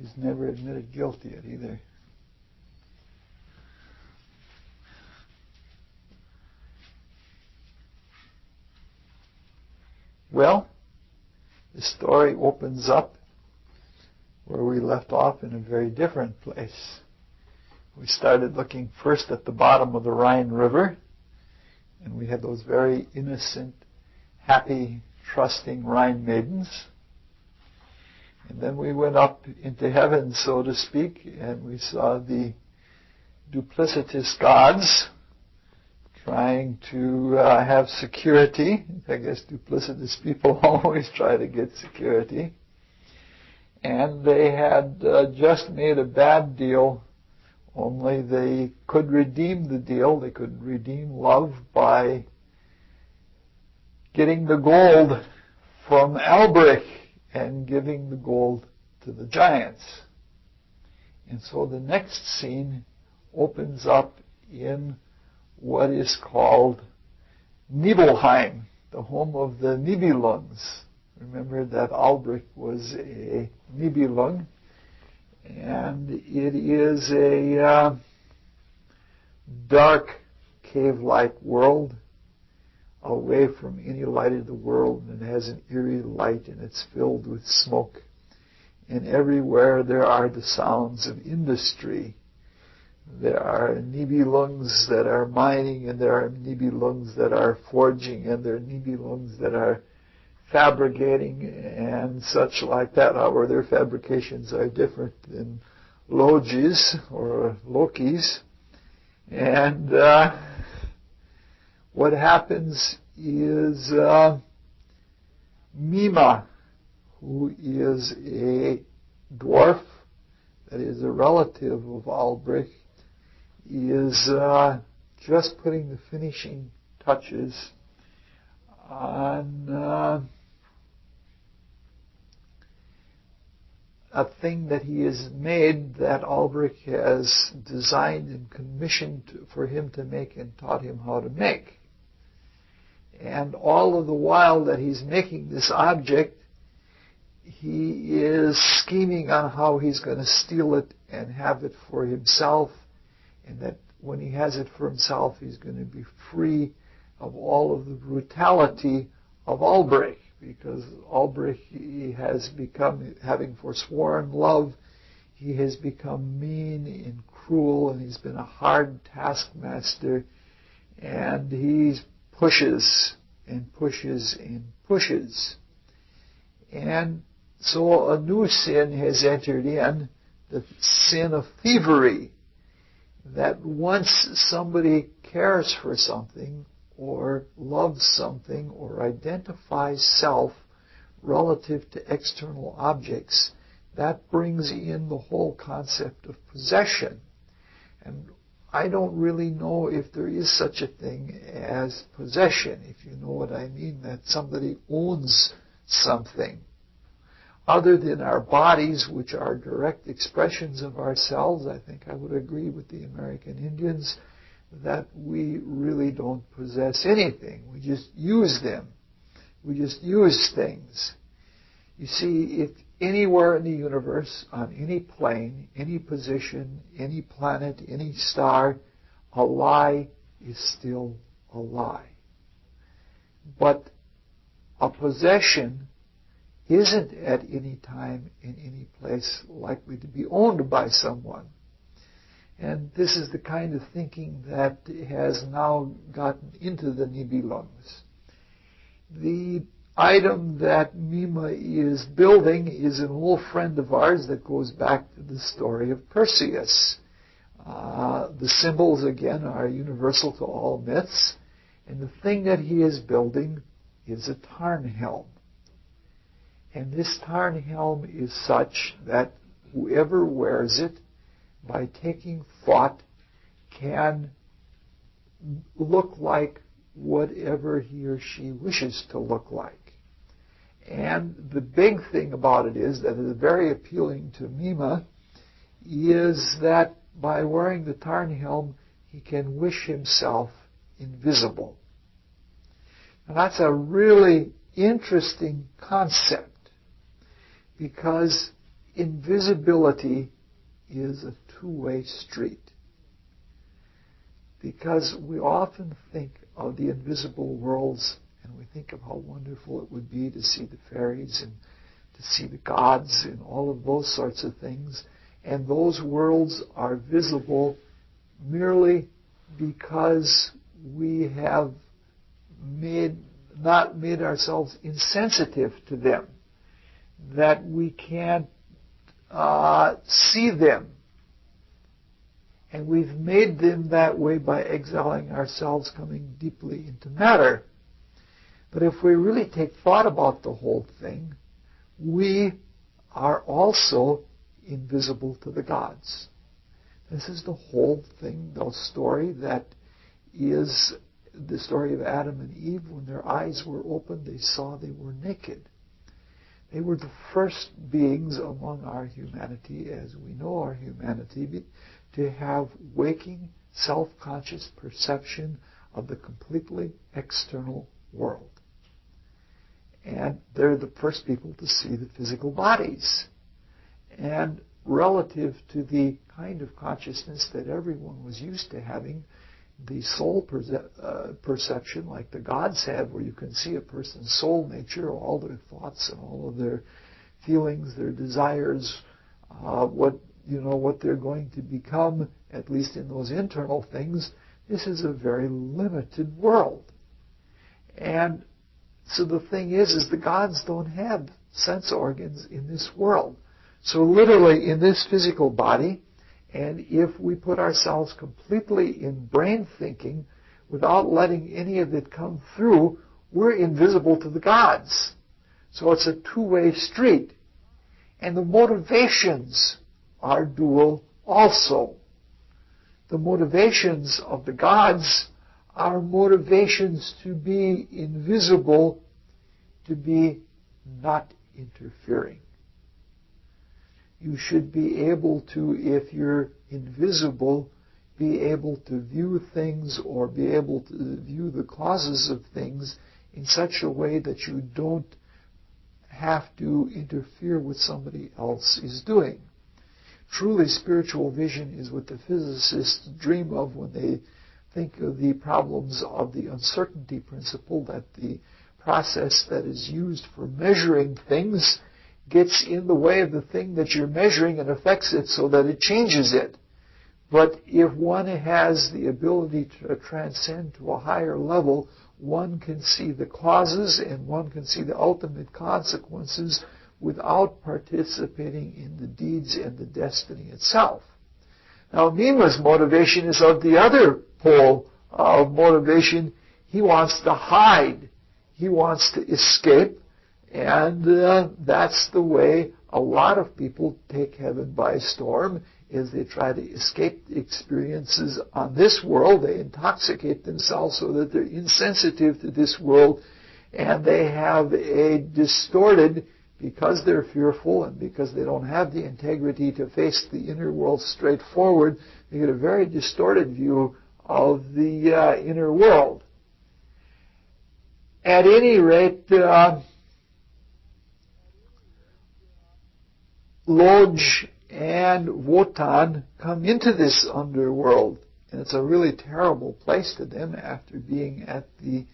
He's never admitted guilt yet either. Well, the story opens up where we left off in a very different place. We started looking first at the bottom of the Rhine River, and we had those very innocent, happy, trusting Rhine maidens. And then we went up into heaven, so to speak, and we saw the duplicitous gods trying to have security. I guess duplicitous people always try to get security. And they had just made a bad deal, only they could redeem the deal. They could redeem love by getting the gold from Albrecht and giving the gold to the giants. And so the next scene opens up in what is called Nibelheim, the home of the Nibelungs. Remember that Albrecht was a Nibelung, and it is a dark cave-like world away from any light of the world, and it has an eerie light, and it's filled with smoke. And everywhere there are the sounds of industry. There are Nibelungs that are mining, and there are Nibelungs that are forging, and there are Nibelungs that are fabricating and such like that. However, their fabrications are different than Logi's or Loki's. And what happens is Mima, who is a dwarf, that is a relative of Albrecht, is just putting the finishing touches on a thing that he has made that Albrecht has designed and commissioned for him to make and taught him how to make. And all of the while that he's making this object, he is scheming on how he's going to steal it and have it for himself, and that when he has it for himself, he's going to be free of all of the brutality of Albrecht, because Albrecht, he has become, having forsworn love, he has become mean and cruel, and he's been a hard taskmaster, and he pushes and pushes and pushes. And so a new sin has entered in, the sin of thievery, that once somebody cares for something or loves something or identifies self relative to external objects, that brings in the whole concept of possession. And I don't really know if there is such a thing as possession, if you know what I mean, that somebody owns something. Other than our bodies, which are direct expressions of ourselves, I think I would agree with the American Indians that we really don't possess anything. We just use them. We just use things. You see, if anywhere in the universe, on any plane, any position, any planet, any star, a lie is still a lie. But a possession isn't at any time in any place likely to be owned by someone. And this is the kind of thinking that has now gotten into the Nibelungs. The item that Mima is building is an old friend of ours that goes back to the story of Perseus. The symbols, again, are universal to all myths. And the thing that he is building is a Tarnhelm. And this Tarnhelm is such that whoever wears it, by taking thought, can look like whatever he or she wishes to look like. And the big thing about it is that is very appealing to Mima is that by wearing the Tarnhelm, he can wish himself invisible. And that's a really interesting concept, because invisibility is a two-way street. Because we often think of the invisible worlds, and we think of how wonderful it would be to see the fairies and to see the gods and all of those sorts of things. And those worlds are visible merely because we have not made ourselves insensitive to them, that we can't see them. And we've made them that way by exiling ourselves, coming deeply into matter. But if we really take thought about the whole thing, we are also invisible to the gods. This is the whole thing, the story that is the story of Adam and Eve. When their eyes were opened, they saw they were naked. They were the first beings among our humanity, as we know our humanity, to have waking, self-conscious perception of the completely external world. And they're the first people to see the physical bodies. And relative to the kind of consciousness that everyone was used to having, the soul perception, like the gods have, where you can see a person's soul nature, all their thoughts and all of their feelings, their desires, what they're going to become, at least in those internal things. This is a very limited world. And so the thing is the gods don't have sense organs in this world. So literally in this physical body, and if we put ourselves completely in brain thinking without letting any of it come through, we're invisible to the gods. So it's a two-way street. And the motivations are dual also. The motivations of the gods are motivations to be invisible, to be not interfering. You should be able to, if you're invisible, be able to view things or be able to view the causes of things in such a way that you don't have to interfere with somebody else is doing. Truly, spiritual vision is what the physicists dream of when they think of the problems of the uncertainty principle, that the process that is used for measuring things gets in the way of the thing that you're measuring and affects it so that it changes it. But if one has the ability to transcend to a higher level, one can see the causes and one can see the ultimate consequences without participating in the deeds and the destiny itself. Now, Mima's motivation is of the other pole of motivation. He wants to hide. He wants to escape. And that's the way a lot of people take heaven by storm, is they try to escape the experiences on this world. They intoxicate themselves so that they're insensitive to this world, and they have a distorted, because they're fearful and because they don't have the integrity to face the inner world straightforward, they get a very distorted view of the inner world. At any rate, Lodge and Wotan come into this underworld, and it's a really terrible place to them after being at the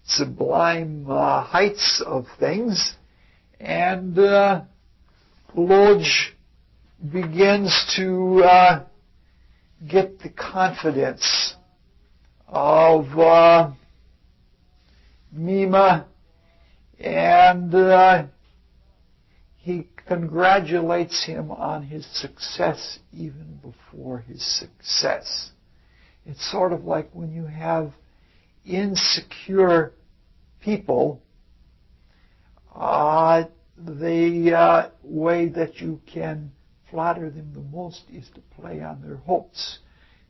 sublime heights of things. And Lodge begins to get the confidence of Mima, and he congratulates him on his success even before his success. It's sort of like when you have insecure people, the way that you can flatter them the most is to play on their hopes.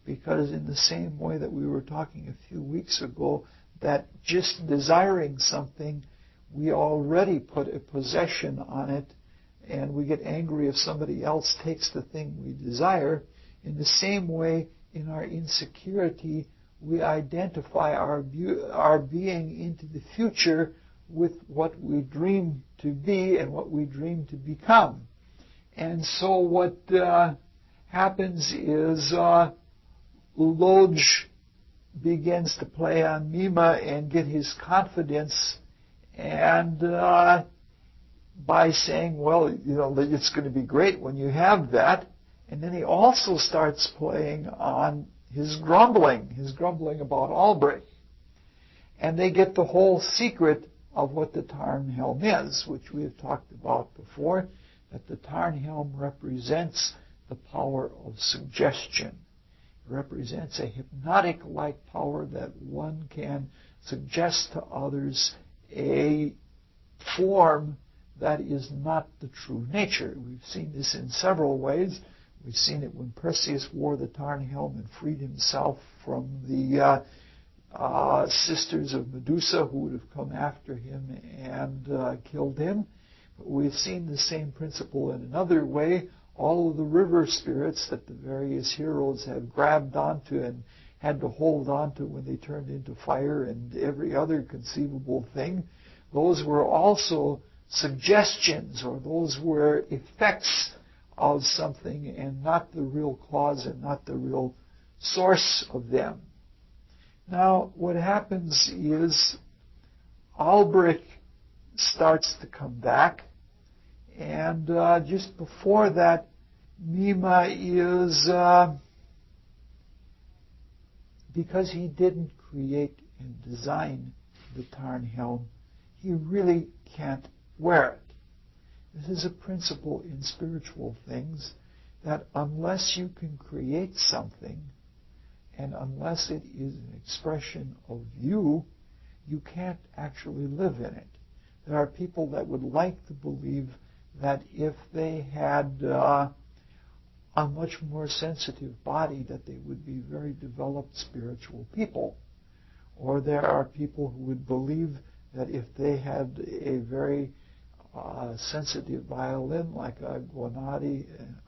Because in the same way that we were talking a few weeks ago, that just desiring something, we already put a possession on it, and we get angry if somebody else takes the thing we desire. In the same way, in our insecurity, we identify our being into the future with what we dream to be and what we dream to become. And so what happens is Lodge begins to play on Mima and get his confidence, and by saying, well, it's going to be great when you have that. And then he also starts playing on his grumbling about Albrecht. And they get the whole secret of what the Tarnhelm is, which we have talked about before, that the Tarnhelm represents the power of suggestion. It represents a hypnotic-like power that one can suggest to others a form that is not the true nature. We've seen this in several ways. We've seen it when Perseus wore the Tarnhelm and freed himself from the sisters of Medusa who would have come after him and killed him. But we've seen the same principle in another way. All of the river spirits that the various heroes have grabbed onto and had to hold onto when they turned into fire and every other conceivable thing, those were also suggestions, or those were effects of something and not the real cause and not the real source of them. Now, what happens is Albrecht starts to come back, and just before that, Mima is, because he didn't create and design the Tarnhelm, he really can't wear it. This is a principle in spiritual things that unless you can create something, and unless it is an expression of you, you can't actually live in it. There are people that would like to believe that if they had a much more sensitive body, that they would be very developed spiritual people. Or there are people who would believe that if they had a very sensitive violin, like a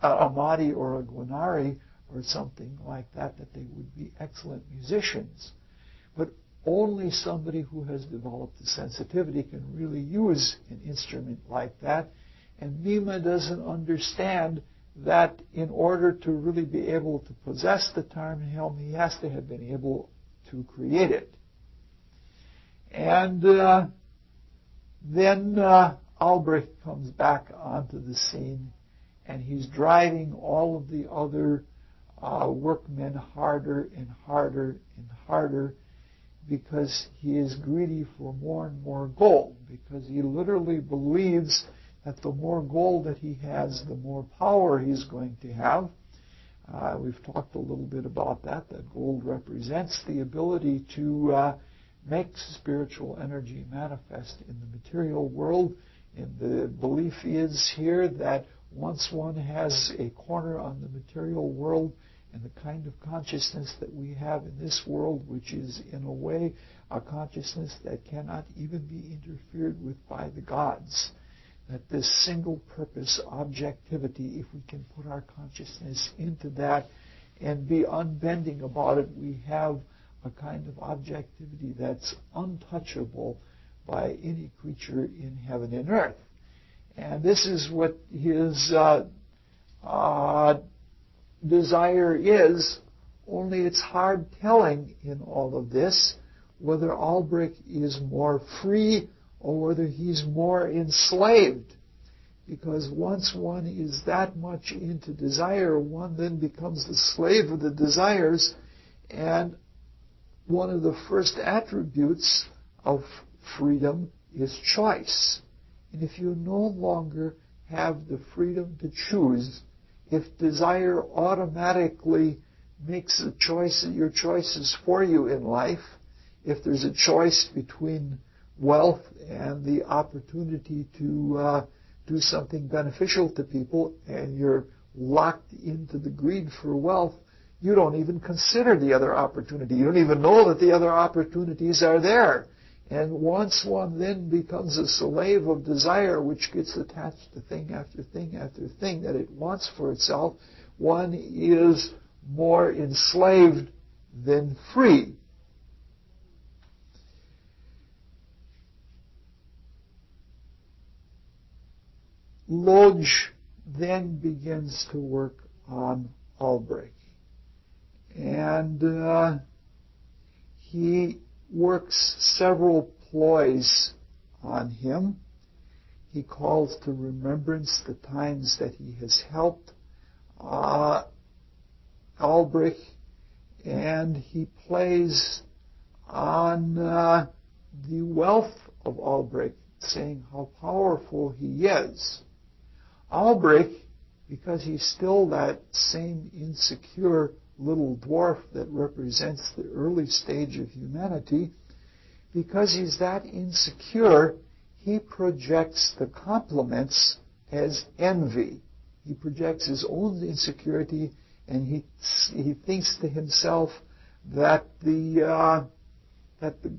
Amati or a Guarneri or something like that, that they would be excellent musicians. But only somebody who has developed the sensitivity can really use an instrument like that. And Mima doesn't understand that in order to really be able to possess the Tarnhelm, he has to have been able to create it. And then Albrecht comes back onto the scene, and he's driving all of the other workmen harder and harder and harder, because he is greedy for more and more gold, because he literally believes that the more gold that he has, the more power he's going to have. We've talked a little bit about that gold represents the ability to make spiritual energy manifest in the material world. And the belief is here that once one has a corner on the material world and the kind of consciousness that we have in this world, which is in a way a consciousness that cannot even be interfered with by the gods, that this single purpose objectivity, if we can put our consciousness into that and be unbending about it, we have a kind of objectivity that's untouchable by any creature in heaven and earth. And this is what his desire is, only it's hard telling in all of this whether Albrecht is more free or whether he's more enslaved. Because once one is that much into desire, one then becomes the slave of the desires, and one of the first attributes of freedom is choice. And if you no longer have the freedom to choose, if desire automatically makes a choice, your choices for you in life, if there's a choice between wealth and the opportunity to do something beneficial to people, and you're locked into the greed for wealth, you don't even consider the other opportunity. You don't even know that the other opportunities are there. And once one then becomes a slave of desire, which gets attached to thing after thing after thing that it wants for itself, one is more enslaved than free. Lodge then begins to work on Albrecht. And he works several ploys on him. He calls to remembrance the times that he has helped Albrecht, and he plays on the wealth of Albrecht, saying how powerful he is. Albrecht, because he's still that same insecure little dwarf that represents the early stage of humanity, because he's that insecure, he projects the compliments as envy. He projects his own insecurity, and he thinks to himself that the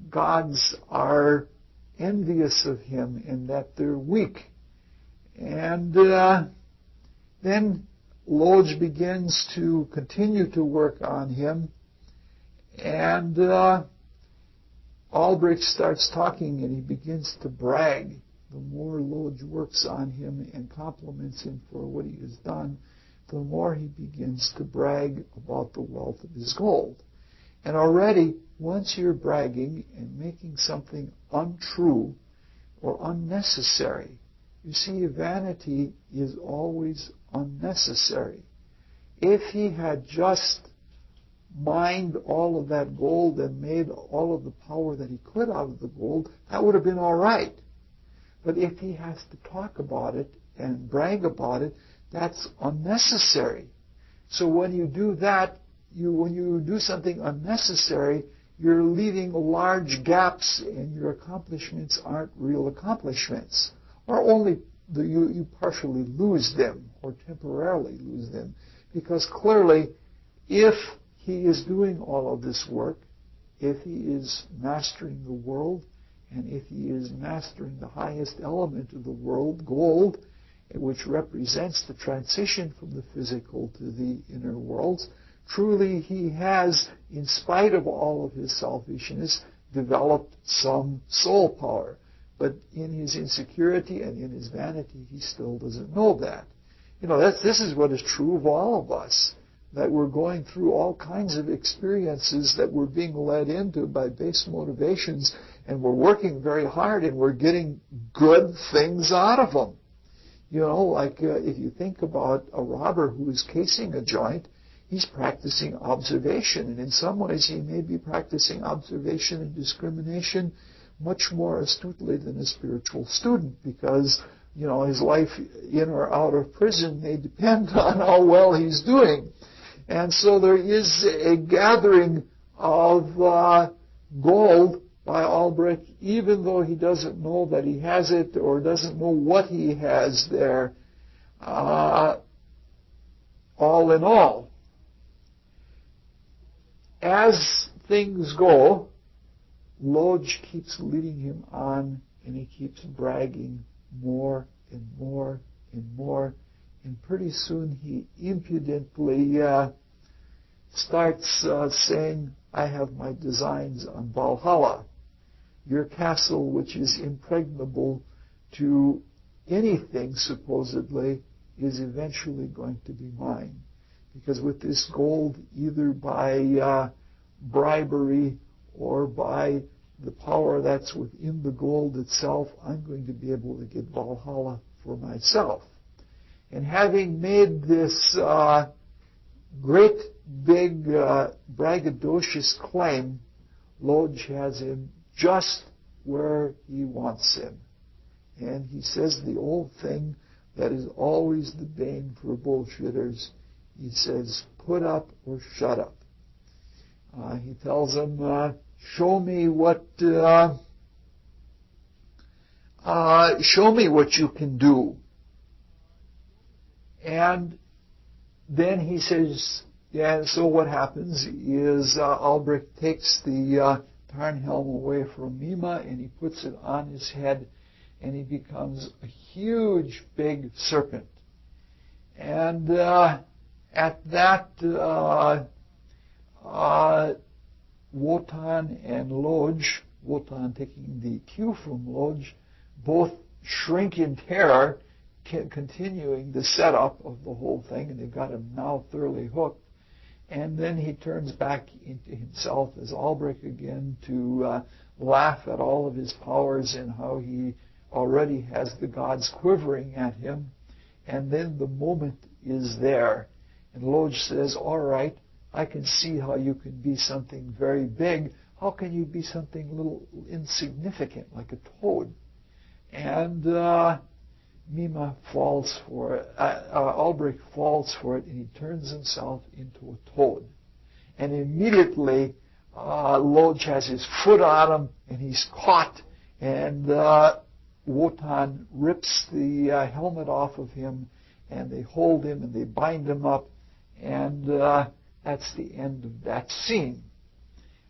gods are envious of him and that they're weak. And then Lodge begins to continue to work on him, and Albrecht starts talking and he begins to brag. The more Lodge works on him and compliments him for what he has done, the more he begins to brag about the wealth of his gold. And already, once you're bragging and making something untrue or unnecessary, you see, vanity is always unnecessary. If he had just mined all of that gold and made all of the power that he could out of the gold, that would have been all right. But if he has to talk about it and brag about it, that's unnecessary. So when you do that, when you do something unnecessary, you're leaving large gaps and your accomplishments aren't real accomplishments. Or only you partially lose them or temporarily lose them. Because clearly, if he is doing all of this work, if he is mastering the world, and if he is mastering the highest element of the world, gold, which represents the transition from the physical to the inner worlds, truly he has, in spite of all of his selfishness, developed some soul power. But in his insecurity and in his vanity, he still doesn't know that. This is what is true of all of us, that we're going through all kinds of experiences that we're being led into by base motivations, and we're working very hard and we're getting good things out of them. If you think about a robber who is casing a joint, he's practicing observation, and in some ways he may be practicing observation and discrimination much more astutely than a spiritual student, because his life in or out of prison may depend on how well he's doing. And so there is a gathering of gold by Albrecht, even though he doesn't know that he has it or doesn't know what he has there, all in all. As things go, Lodge keeps leading him on, and he keeps bragging more and more and more, and pretty soon he impudently starts saying, I have my designs on Valhalla, your castle which is impregnable to anything supposedly is eventually going to be mine. Because with this gold, either by bribery or by the power that's within the gold itself, I'm going to be able to get Valhalla for myself. And having made this great big braggadocious claim, Lodge has him just where he wants him. And he says the old thing that is always the bane for bullshitters. He says, put up or shut up. He tells him, show me what you can do. And then he says, yeah, so what happens is Albrecht takes the Tarnhelm away from Mima and he puts it on his head, and he becomes a huge big serpent. And at that, Wotan and Lodge, Wotan taking the cue from Lodge, both shrink in terror continuing the setup of the whole thing, and they've got him now thoroughly hooked. And then he turns back into himself as Albrecht again to laugh at all of his powers and how he already has the gods quivering at him. And then the moment is there. And Lodge says, all right, I can see how you can be something very big. How can you be something little insignificant like a toad? And Mima falls for it. Albrecht falls for it, and he turns himself into a toad. And immediately, Lodge has his foot on him, and he's caught. And Wotan rips the helmet off of him, and they hold him, and they bind him up. And that's the end of that scene.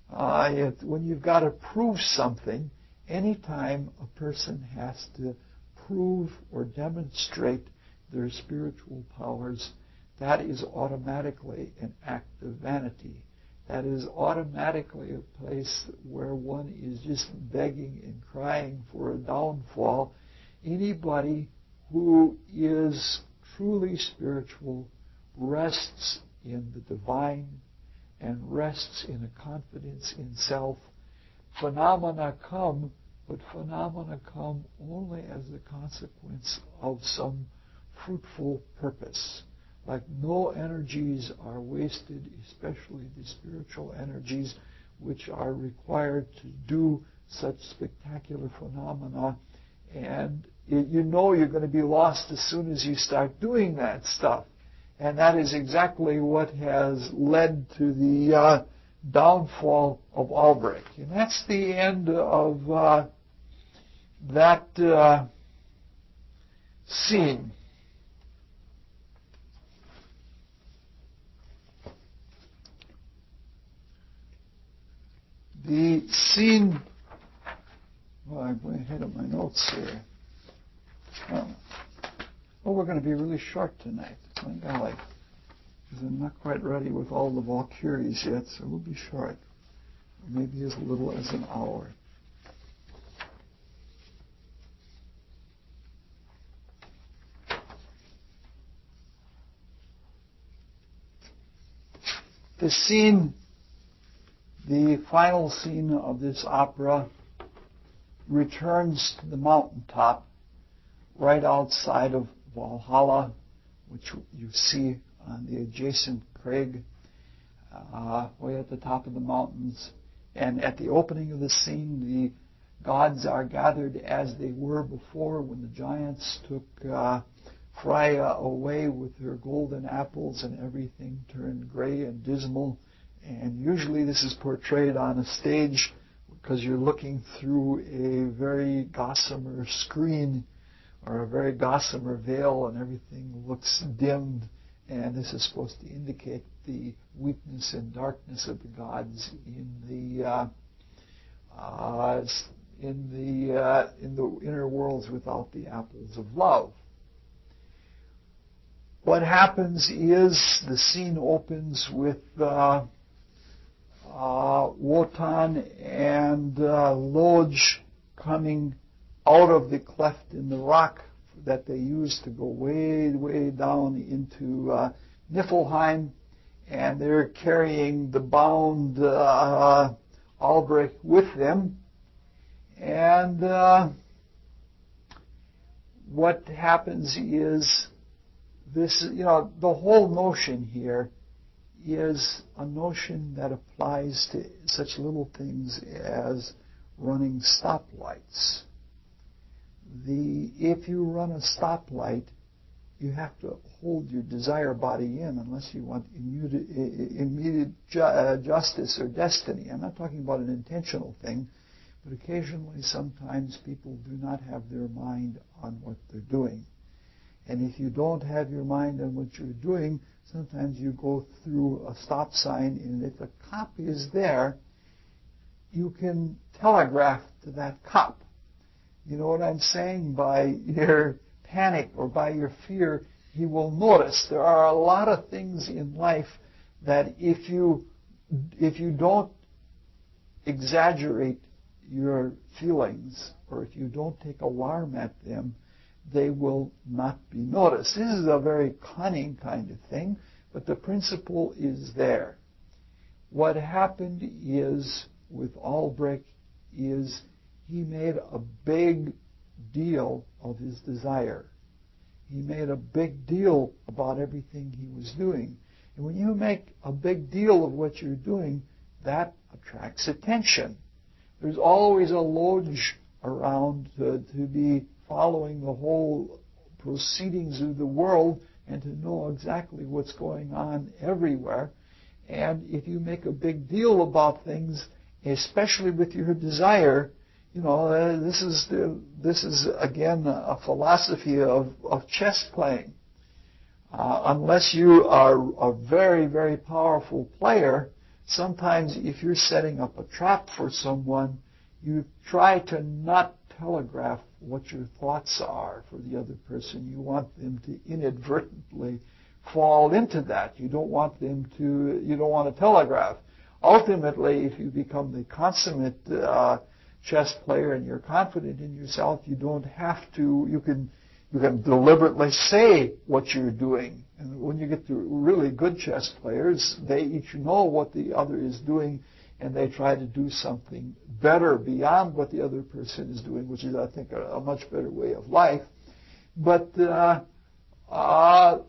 When you've got to prove something, anytime a person has to prove or demonstrate their spiritual powers, that is automatically an act of vanity. That is automatically a place where one is just begging and crying for a downfall. Anybody who is truly spiritual rests in the divine and rests in a confidence in self. Phenomena come, but phenomena come only as a consequence of some fruitful purpose. Like no energies are wasted, especially the spiritual energies which are required to do such spectacular phenomena. And you know you're going to be lost as soon as you start doing that stuff. And that is exactly what has led to the downfall of Albrecht. And that's the end of that scene. The scene, well, I'm way ahead of my notes here. Oh, we're going to be really short tonight. My golly, because I'm not quite ready with all the Valkyries yet, so we'll be short. Or maybe as little as an hour. The scene, the final scene of this opera, returns to the mountaintop right outside of Valhalla, which you see on the adjacent crag, way at the top of the mountains. And at the opening of the scene, the gods are gathered as they were before when the giants took Freya away with her golden apples and everything turned gray and dismal. And usually this is portrayed on a stage because you're looking through a very gossamer screen or a very gossamer veil, and everything looks dimmed, and this is supposed to indicate the weakness and darkness of the gods in the inner worlds without the apples of love. What happens is the scene opens with Wotan and Lodge coming out of the cleft in the rock that they used to go way, way down into Niflheim, and they're carrying the bound Albrecht with them. And what happens is this, the whole notion here is a notion that applies to such little things as running stoplights. If you run a stoplight, you have to hold your desire body in unless you want immediate justice or destiny. I'm not talking about an intentional thing, but occasionally, sometimes people do not have their mind on what they're doing. And if you don't have your mind on what you're doing, sometimes you go through a stop sign, and if a cop is there, you can telegraph to that cop. You know what I'm saying? By your panic or by your fear, he will notice. There are a lot of things in life that if you don't exaggerate your feelings, or if you don't take alarm at them, they will not be noticed. This is a very cunning kind of thing, but the principle is there. What happened is, with Albrecht, is he made a big deal of his desire. He made a big deal about everything he was doing. And when you make a big deal of what you're doing, that attracts attention. There's always a loge around to be following the whole proceedings of the world and to know exactly what's going on everywhere. And if you make a big deal about things, especially with your desire, this is again a philosophy of chess playing. Unless you are a very, very powerful player, sometimes if you're setting up a trap for someone, you try to not telegraph what your thoughts are for the other person. You want them to inadvertently fall into that. You don't want to telegraph. Ultimately, if you become the consummate chess player and you're confident in yourself, you don't have to, you can deliberately say what you're doing. And when you get to really good chess players, they each know what the other is doing, and they try to do something better beyond what the other person is doing, which is, I think, a much better way of life. But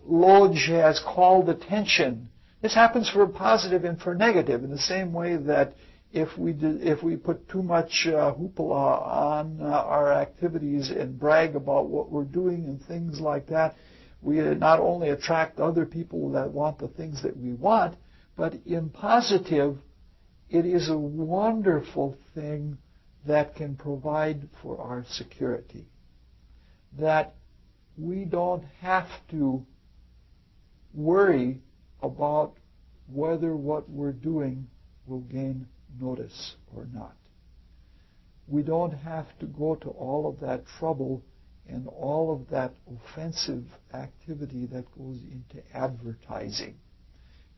Lodge has called attention. This happens for positive and for negative, in the same way that if we put too much hoopla on our activities and brag about what we're doing and things like that, we not only attract other people that want the things that we want, but in positive, it is a wonderful thing that can provide for our security. That we don't have to worry about whether what we're doing will gain notice or not. We don't have to go to all of that trouble and all of that offensive activity that goes into advertising.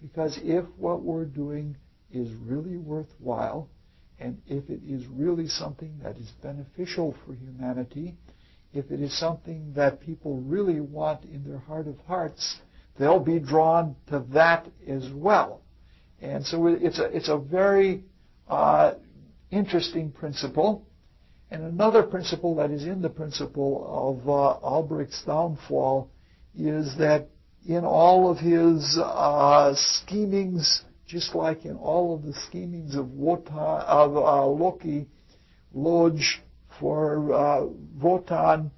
Because if what we're doing is really worthwhile, and if it is really something that is beneficial for humanity, if it is something that people really want in their heart of hearts, they'll be drawn to that as well. And so it's a very interesting principle. And another principle that is in the principle of Albrecht's downfall is that in all of his schemings, just like in all of the schemings of Loki, Lodge for Wotan,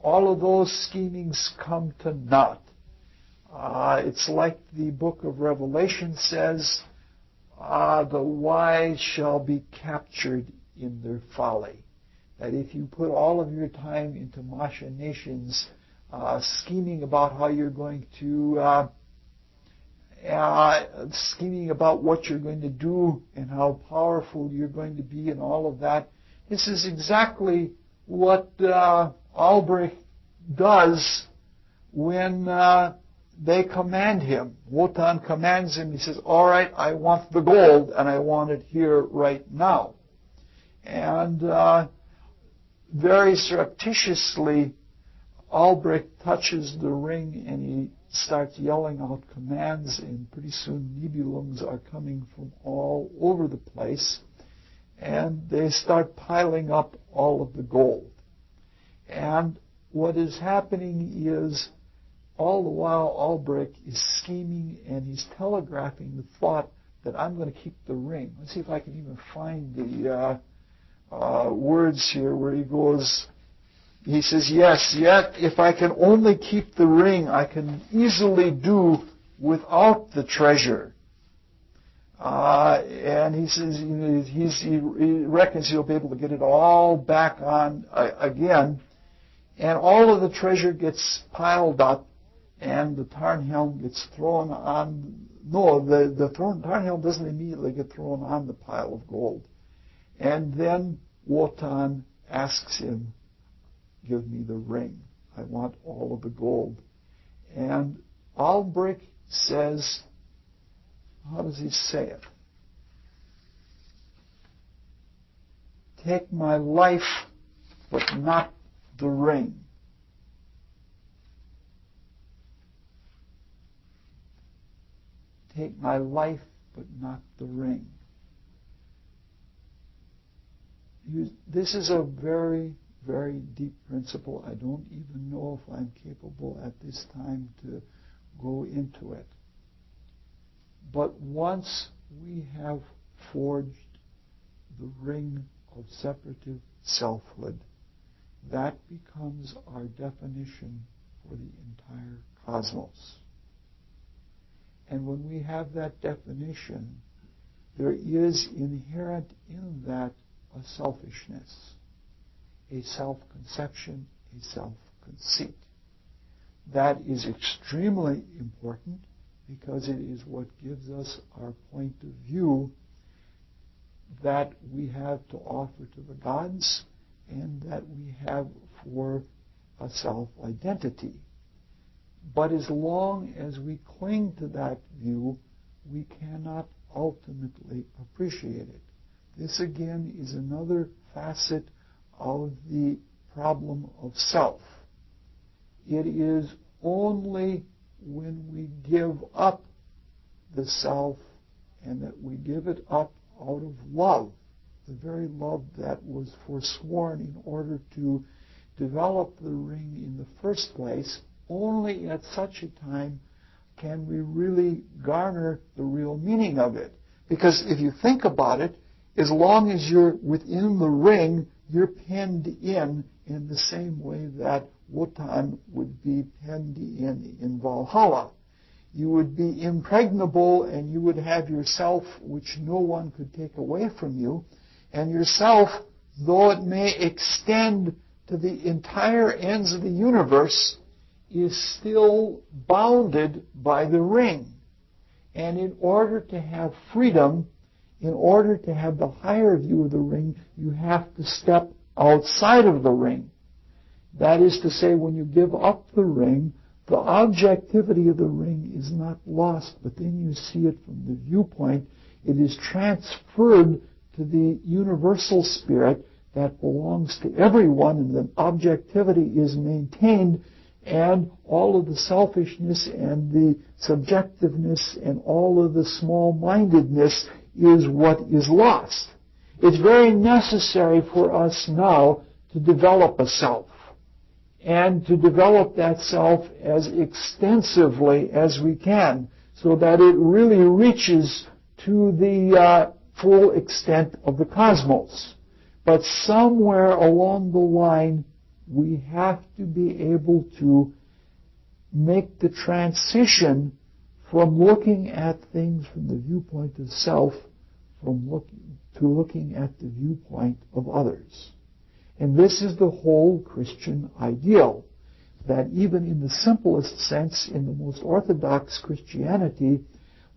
all of those schemings come to naught. It's like the book of Revelation says, the wise shall be captured in their folly. That if you put all of your time into machinations, scheming about how you're going to, scheming about what you're going to do and how powerful you're going to be and all of that, this is exactly what Albrecht does when they command him. Wotan commands him. He says, all right, I want the gold, and I want it here right now. And very surreptitiously, Albrecht touches the ring, and he starts yelling out commands, and pretty soon nibelungs are coming from all over the place, and they start piling up all of the gold. And what is happening is, all the while Albrecht is scheming and he's telegraphing the thought that I'm going to keep the ring. Let's see if I can even find the words here where he goes, he says, yes, yet if I can only keep the ring, I can easily do without the treasure. And he says he reckons he'll be able to get it all back on again. And all of the treasure gets piled up, and the Tarnhelm gets thrown on. No, the Tarnhelm doesn't immediately get thrown on the pile of gold. And then Wotan asks him, give me the ring. I want all of the gold. And Albrecht says, how does he say it? Take my life, but not the ring. take my life, but not the ring. This is a very, very deep principle. I don't even know if I'm capable at this time to go into it. But once we have forged the ring of separative selfhood, that becomes our definition for the entire cosmos. And when we have that definition, there is inherent in that a selfishness, a self-conception, a self-conceit. That is extremely important because it is what gives us our point of view that we have to offer to the gods and that we have for a self-identity. But as long as we cling to that view, we cannot ultimately appreciate it. This again is another facet of the problem of self. It is only when we give up the self and that we give it up out of love, the very love that was forsworn in order to develop the ring in the first place, only at such a time can we really garner the real meaning of it. Because if you think about it, as long as you're within the ring, you're penned in the same way that Wotan would be penned in Valhalla. You would be impregnable and you would have yourself which no one could take away from you. And yourself, though it may extend to the entire ends of the universe, is still bounded by the ring. And in order to have freedom, in order to have the higher view of the ring, you have to step outside of the ring. That is to say, when you give up the ring, the objectivity of the ring is not lost, but then you see it from the viewpoint. It is transferred to the universal spirit that belongs to everyone, and the objectivity is maintained, and all of the selfishness and the subjectiveness and all of the small-mindedness is what is lost. It's very necessary for us now to develop a self, and to develop that self as extensively as we can, so that it really reaches to the full extent of the cosmos. But somewhere along the line, we have to be able to make the transition from looking at things from the viewpoint of self to looking at the viewpoint of others. And this is the whole Christian ideal, that even in the simplest sense, in the most orthodox Christianity,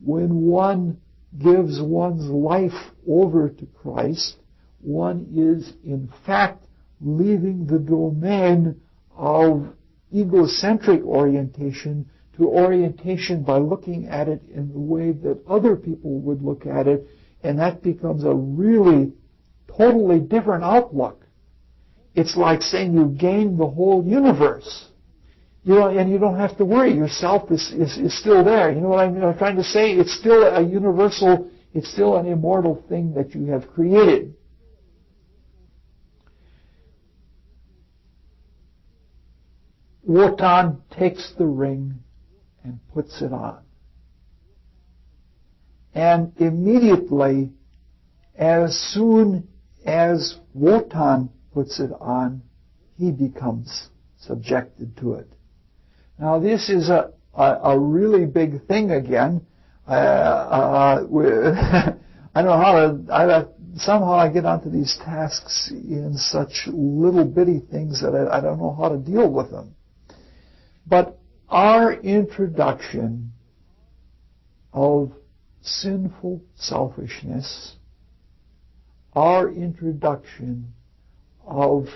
when one gives one's life over to Christ, one is in fact leaving the domain of egocentric orientation to orientation by looking at it in the way that other people would look at it, and that becomes a really totally different outlook. It's like saying you gain the whole universe. And you don't have to worry. Yourself is still there. You know what I'm trying to say? It's still a universal, it's still an immortal thing that you have created. Wotan takes the ring and puts it on. And immediately, as soon as Wotan puts it on, he becomes subjected to it. Now this is a really big thing again. I don't know how to, somehow I get onto these tasks in such little bitty things that I don't know how to deal with them. But our introduction of sinful selfishness, our introduction of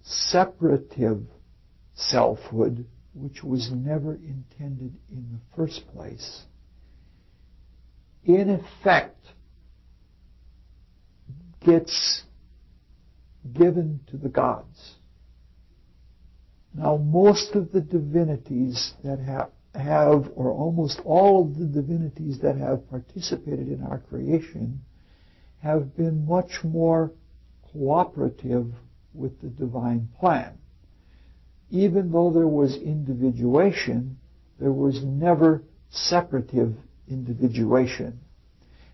separative selfhood, which was never intended in the first place, in effect gets given to the gods. Now, most of the divinities that have, or almost all of the divinities that have participated in our creation, have been much more cooperative with the divine plan. Even though there was individuation, there was never separative individuation.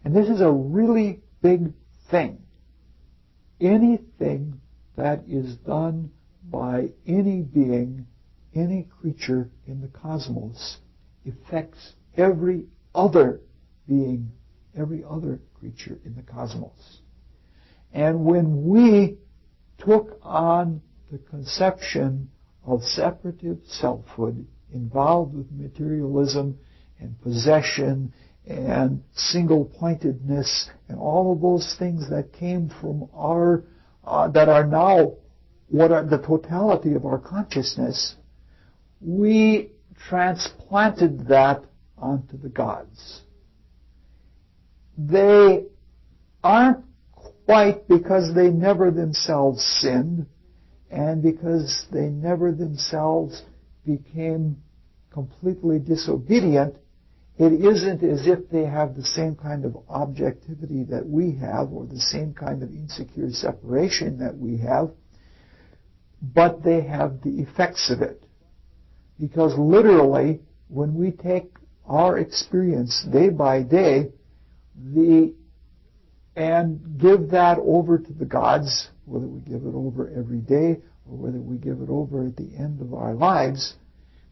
And this is a really big thing. Anything that is done by any being, any creature in the cosmos, affects every other being, every other creature in the cosmos. And when we took on the conception of separative selfhood involved with materialism and possession and single-pointedness and all of those things that came from our, that are now what are the totality of our consciousness, we transplanted that onto the gods. They aren't quite, because they never themselves sinned, and because they never themselves became completely disobedient, it isn't as if they have the same kind of objectivity that we have, or the same kind of insecure separation that we have, but they have the effects of it. Because literally, when we take our experience day by day, and give that over to the gods, whether we give it over every day or whether we give it over at the end of our lives,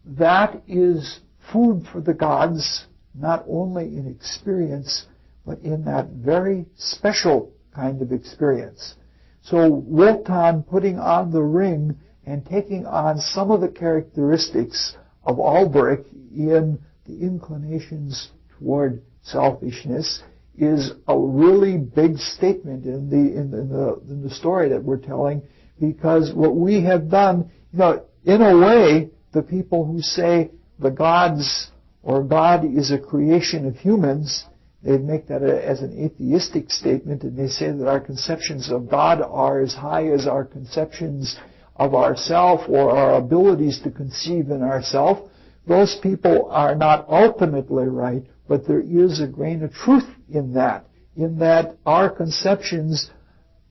that is food for the gods, not only in experience, but in that very special kind of experience. So Wotan putting on the ring and taking on some of the characteristics of Albrecht in the inclinations toward selfishness is a really big statement in the story that we're telling, because what we have done, in a way, the people who say the gods or God is a creation of humans, they make that as an atheistic statement, and they say that our conceptions of God are as high as our conceptions of ourself or our abilities to conceive in ourself. Those people are not ultimately right, but there is a grain of truth in that our conceptions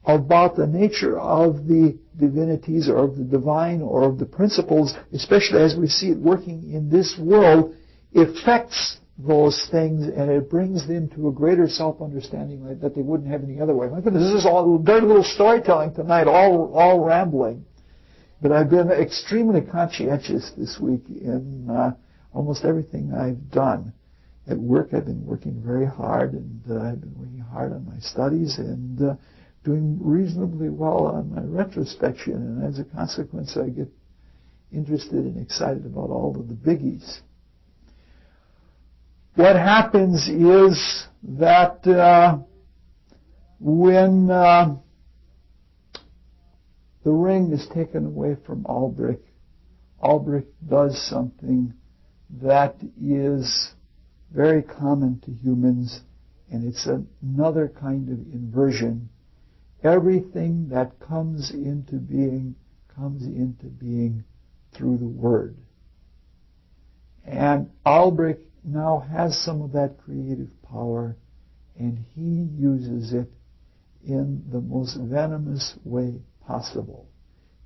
about the nature of the divinities or of the divine or of the principles, especially as we see it working in this world, affects those things, and it brings them to a greater self-understanding that they wouldn't have any other way. My goodness, this is all very little storytelling tonight, all rambling. But I've been extremely conscientious this week in almost everything I've done. At work, I've been working very hard, and I've been working hard on my studies and doing reasonably well on my retrospection. And as a consequence, I get interested and excited about all of the biggies. What happens is that when the ring is taken away from Albrecht, Albrecht does something that is very common to humans, and it's another kind of inversion. Everything that comes into being through the Word. And Albrecht now has some of that creative power, and he uses it in the most venomous way possible,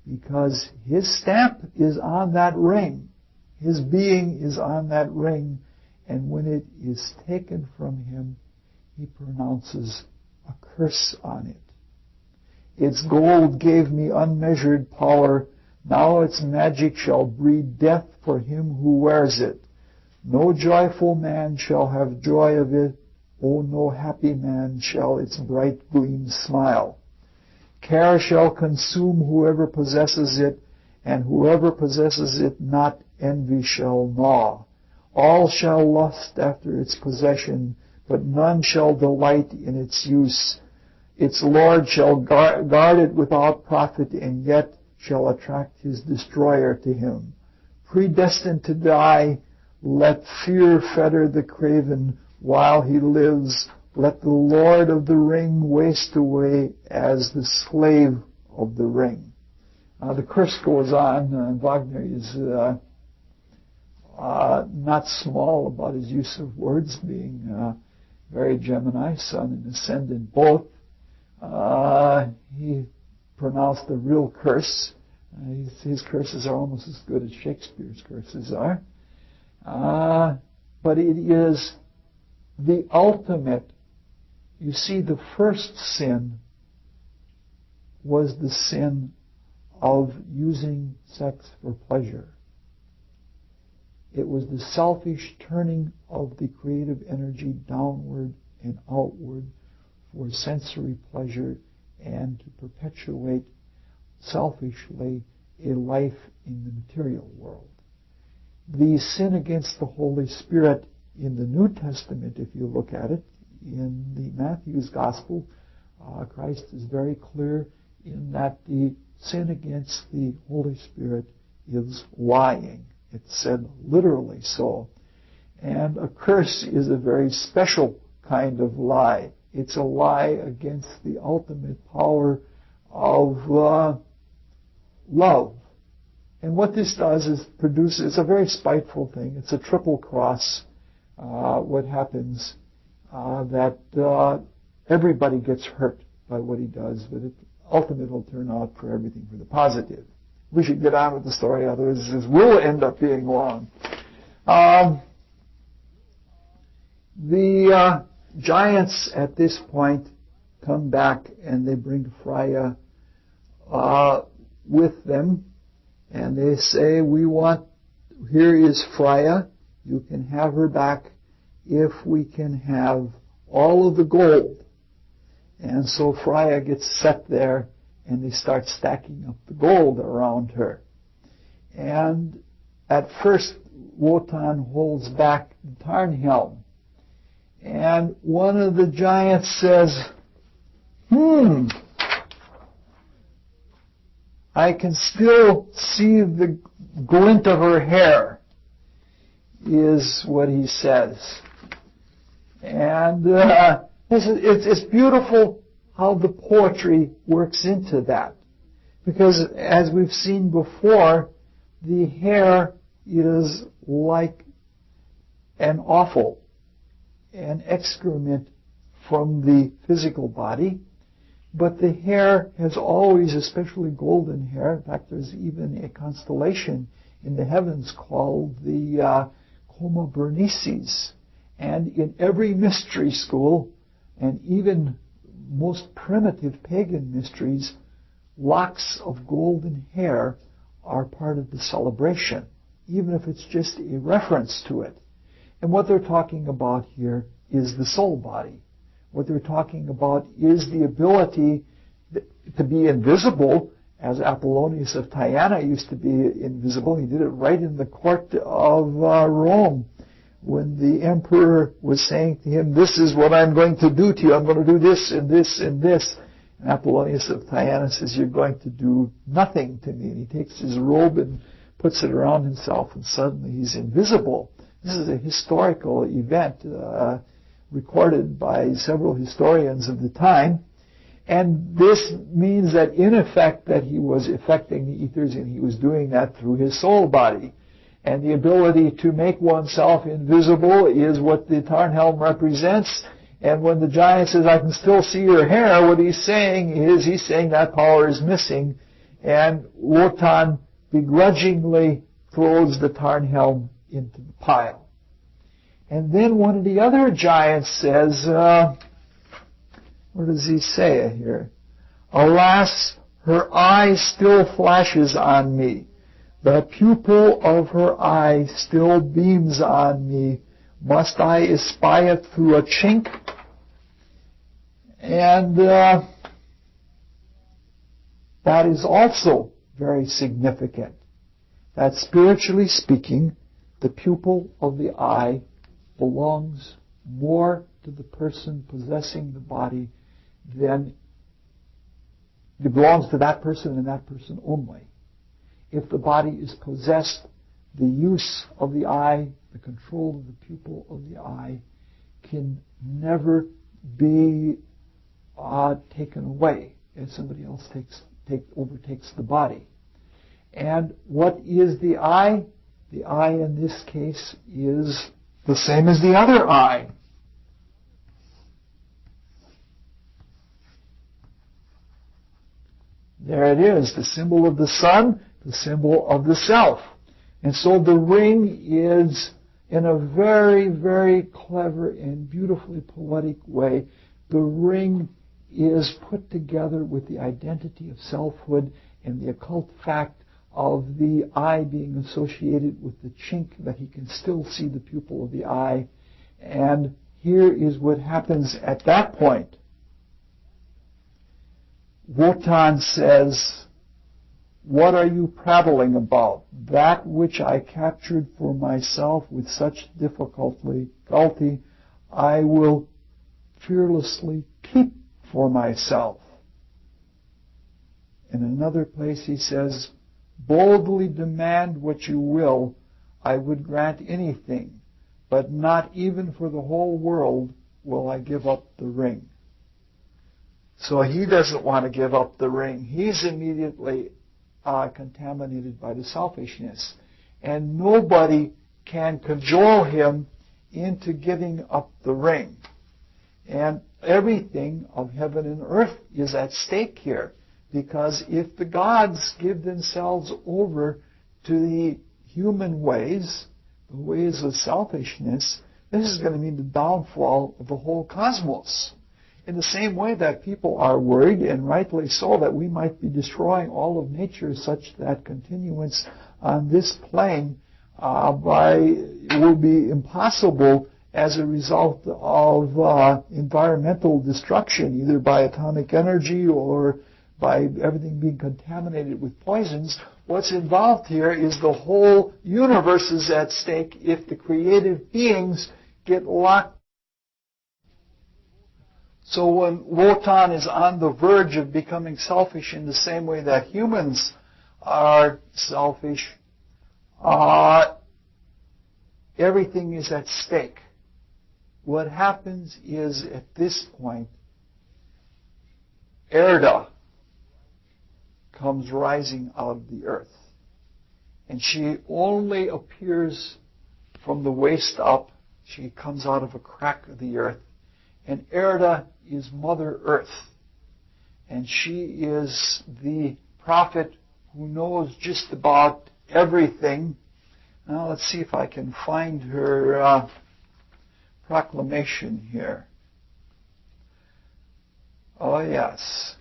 because his stamp is on that ring. His being is on that ring, and when it is taken from him, he pronounces a curse on it. Its gold gave me unmeasured power. Now its magic shall breed death for him who wears it. No joyful man shall have joy of it. Oh, no happy man shall its bright gleam smile. Care shall consume whoever possesses it, and whoever possesses it not envy shall gnaw. All shall lust after its possession, but none shall delight in its use. Its Lord shall guard it without profit, and yet shall attract his destroyer to him. Predestined to die, let fear fetter the craven while he lives. Let the Lord of the ring waste away as the slave of the ring. The curse goes on. Wagner is not small about his use of words, being very Gemini, Sun and Ascendant both. He pronounced a real curse. His curses are almost as good as Shakespeare's curses are. But it is the ultimate. You see, the first sin was the sin of using sex for pleasure. It was the selfish turning of the creative energy downward and outward for sensory pleasure and to perpetuate selfishly a life in the material world. The sin against the Holy Spirit in the New Testament, if you look at it, in the Matthew's Gospel, Christ is very clear in that the sin against the Holy Spirit is lying. It's said literally so. And a curse is a very special kind of lie. It's a lie against the ultimate power of love. And what this does is it's a very spiteful thing. It's a triple cross. What happens that everybody gets hurt by what he does, but it ultimately will turn out for everything for the positive. We should get on with the story, otherwise this will end up being long. The giants at this point come back and they bring Freya with them, and they say, here is Freya, you can have her back if we can have all of the gold. And so Freya gets set there, and they start stacking up the gold around her. And at first, Wotan holds back the Tarnhelm. And one of the giants says, I can still see the glint of her hair, is what he says. And it's beautiful how the poetry works into that. Because as we've seen before, the hair is like an offal, an excrement from the physical body. But the hair has always, especially golden hair, in fact there's even a constellation in the heavens called the Coma Berenices. And in every mystery school, and even most primitive pagan mysteries, locks of golden hair are part of the celebration, even if it's just a reference to it. And what they're talking about here is the soul body. What they're talking about is the ability to be invisible, as Apollonius of Tyana used to be invisible. He did it right in the court of Rome, when the emperor was saying to him, this is what I'm going to do to you. I'm going to do this and this and this. And Apollonius of Tyana says, you're going to do nothing to me. And he takes his robe and puts it around himself, and suddenly he's invisible. This is a historical event recorded by several historians of the time. And this means that in effect that he was affecting the ethers, and he was doing that through his soul body. And the ability to make oneself invisible is what the Tarnhelm represents. And when the giant says, I can still see your hair, what he's saying is, he's saying that power is missing. And Wotan begrudgingly throws the Tarnhelm into the pile. And then one of the other giants says, what does he say here? Alas, her eye still flashes on me. The pupil of her eye still beams on me. Must I espy it through a chink? And that is also very significant. That spiritually speaking, the pupil of the eye belongs more to the person possessing the body than it belongs to that person and that person only. If the body is possessed, the use of the eye, the control of the pupil of the eye, can never be taken away as somebody else overtakes the body. And what is the eye? The I in this case is the same as the other I. There it is, the symbol of the sun, the symbol of the self. And so the ring is, in a very, very clever and beautifully poetic way, the ring is put together with the identity of selfhood and the occult fact of the eye being associated with the chink that he can still see the pupil of the eye. And here is what happens at that point. Wotan says, "What are you prattling about? That which I captured for myself with such difficulty, I will fearlessly keep for myself." In another place he says, "Boldly demand what you will, I would grant anything, but not even for the whole world will I give up the ring." So he doesn't want to give up the ring. He's immediately contaminated by the selfishness. And nobody can cajole him into giving up the ring. And everything of heaven and earth is at stake here. Because if the gods give themselves over to the human ways, the ways of selfishness, this is going to mean the downfall of the whole cosmos. In the same way that people are worried, and rightly so, that we might be destroying all of nature such that continuance on this plane will be impossible as a result of environmental destruction, either by atomic energy or by everything being contaminated with poisons. What's involved here is the whole universe is at stake if the creative beings get locked. So when Wotan is on the verge of becoming selfish in the same way that humans are selfish, everything is at stake. What happens is, at this point, Erda comes rising out of the earth. And she only appears from the waist up. She comes out of a crack of the earth. And Erda is Mother Earth. And she is the prophet who knows just about everything. Now let's see if I can find her proclamation here. Oh yes.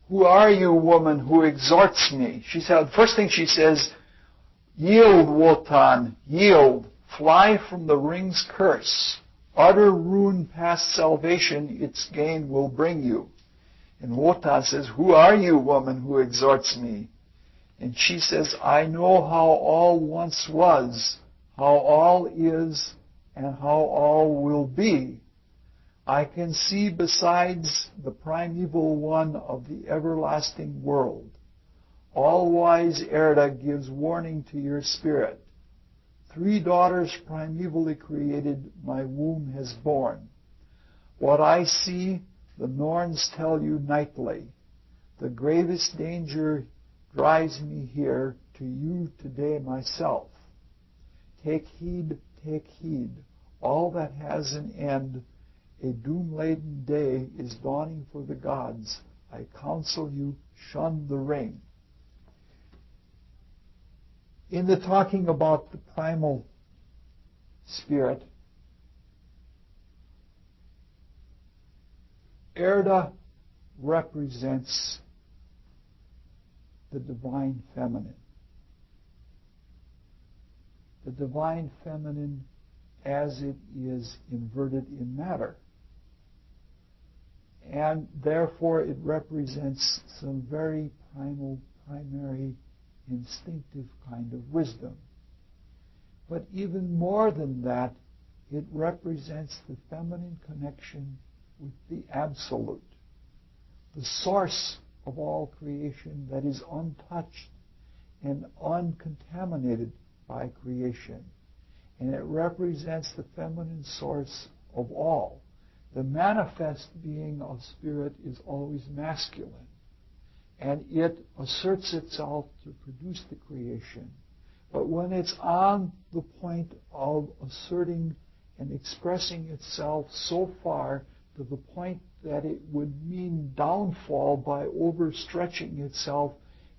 "Who are you, woman, who exhorts me?" She said, first thing she says, "Yield, Wotan, yield. Fly from the ring's curse. Utter ruin past salvation its gain will bring you." And Wotan says, "Who are you, woman, who exhorts me?" And she says, "I know how all once was, how all is, and how all will be. I can see besides the primeval one of the everlasting world. All-wise Erda gives warning to your spirit. 3 daughters primevally created my womb has borne. What I see, the Norns tell you nightly. The gravest danger drives me here to you today myself. Take heed, take heed. All that has an end, a doom-laden day is dawning for the gods. I counsel you, shun the ring." In the talking about the primal spirit, Erda represents the divine feminine. The divine feminine as it is inverted in matter. And therefore it represents some very primal, primary, instinctive kind of wisdom. But even more than that, it represents the feminine connection with the absolute, the source of all creation that is untouched and uncontaminated by creation. And it represents the feminine source of all. The manifest being of spirit is always masculine, and it asserts itself to produce the creation. But when it's on the point of asserting and expressing itself so far to the point that it would mean downfall by overstretching itself,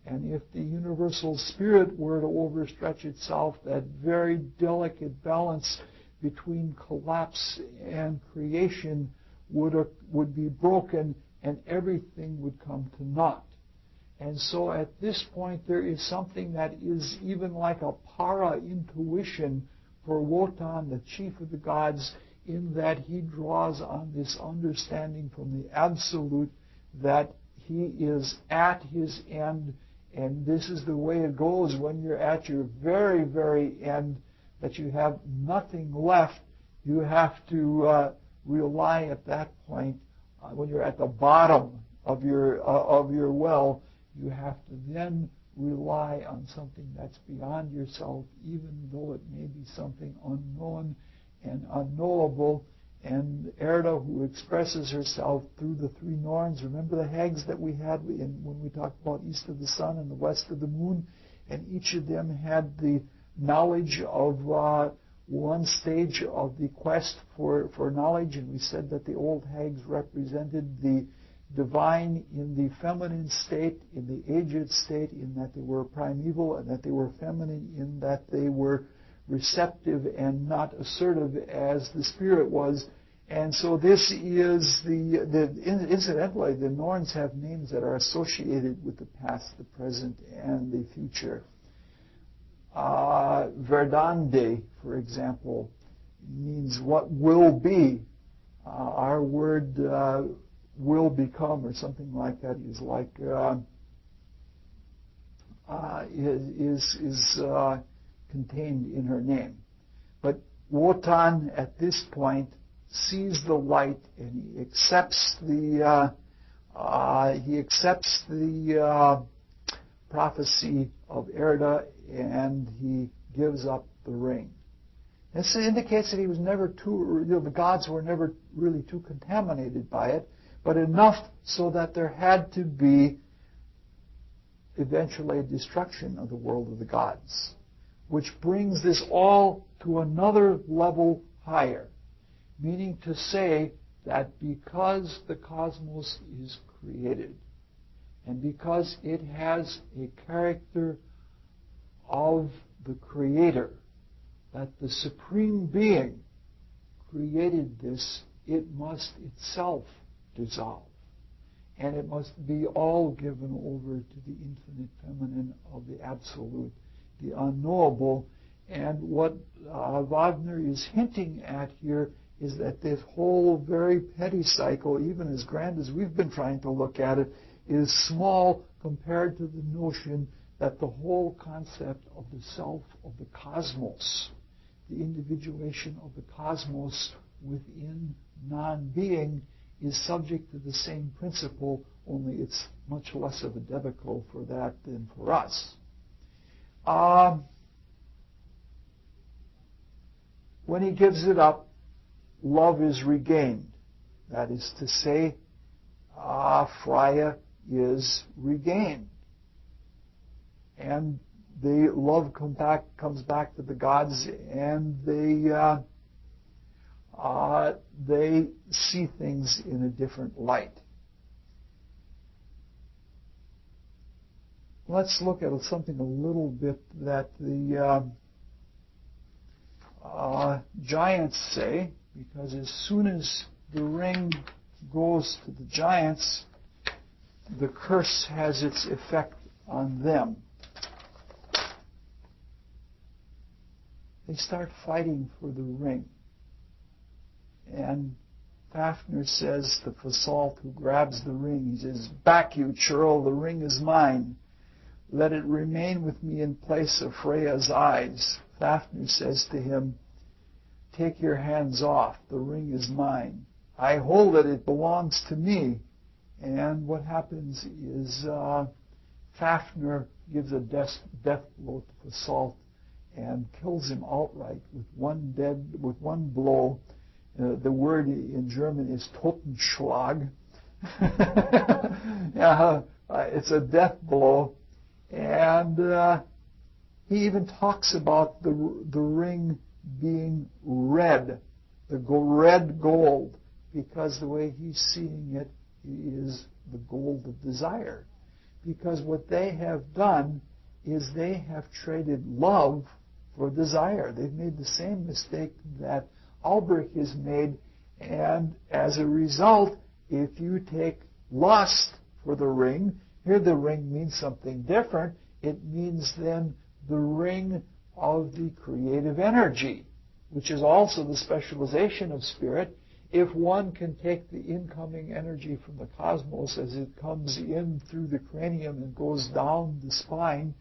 and if the universal spirit were to overstretch itself, that very delicate balance between collapse and creation would be broken, and everything would come to naught. And so at this point there is something that is even like a para-intuition for Wotan, the chief of the gods, in that he draws on this understanding from the Absolute that he is at his end, and this is the way it goes when you're at your very, very end, that you have nothing left. You have to rely at that point, when you're at the bottom of your well, you have to then rely on something that's beyond yourself, even though it may be something unknown and unknowable. And Erda, who expresses herself through the three Norns, remember the hags that we had when we talked about east of the sun and the west of the moon, and each of them had the knowledge of one stage of the quest for knowledge, and we said that the old hags represented the divine in the feminine state, in the aged state, in that they were primeval, and that they were feminine in that they were receptive and not assertive as the spirit was. And so this is incidentally, the Norns have names that are associated with the past, the present, and the future. Verdande, for example, means what will be. Our word will become, or something like that, is like contained in her name. But Wotan at this point sees the light, and he accepts the prophecy of Erda, and he gives up the ring. This indicates that he was never the gods were never really too contaminated by it, but enough so that there had to be eventually a destruction of the world of the gods, which brings this all to another level higher, meaning to say that because the cosmos is created, and because it has a character of the Creator, that the Supreme Being created this, it must itself dissolve. And it must be all given over to the infinite feminine of the Absolute, the unknowable. And what Wagner is hinting at here is that this whole very petty cycle, even as grand as we've been trying to look at it, is small compared to the notion that the whole concept of the self of the cosmos, the individuation of the cosmos within non-being, is subject to the same principle, only it's much less of a debacle for that than for us. When he gives it up, love is regained. That is to say, Freya is regained. And the love comes back to the gods, and they see things in a different light. Let's look at something a little bit that the giants say, because as soon as the ring goes to the giants, the curse has its effect on them. They start fighting for the ring. And Fafnir says to Fasalt, who grabs the ring, he says, "Back, you churl, the ring is mine. Let it remain with me in place of Freya's eyes." Fafnir says to him, "Take your hands off, the ring is mine. I hold it, it belongs to me." And what happens is Fafnir gives a death blow to Fasalt and kills him outright with one blow. The word in German is Totenschlag. It's a death blow. And He even talks about the ring being red, red gold, because the way he's seeing it is the gold of desire. Because what they have done is they have traded love for desire. They've made the same mistake that Ulbrich has made, and as a result, if you take lust for the ring, here the ring means something different. It means then the ring of the creative energy, which is also the specialization of spirit. If one can take the incoming energy from the cosmos as it comes in through the cranium and goes down the spine,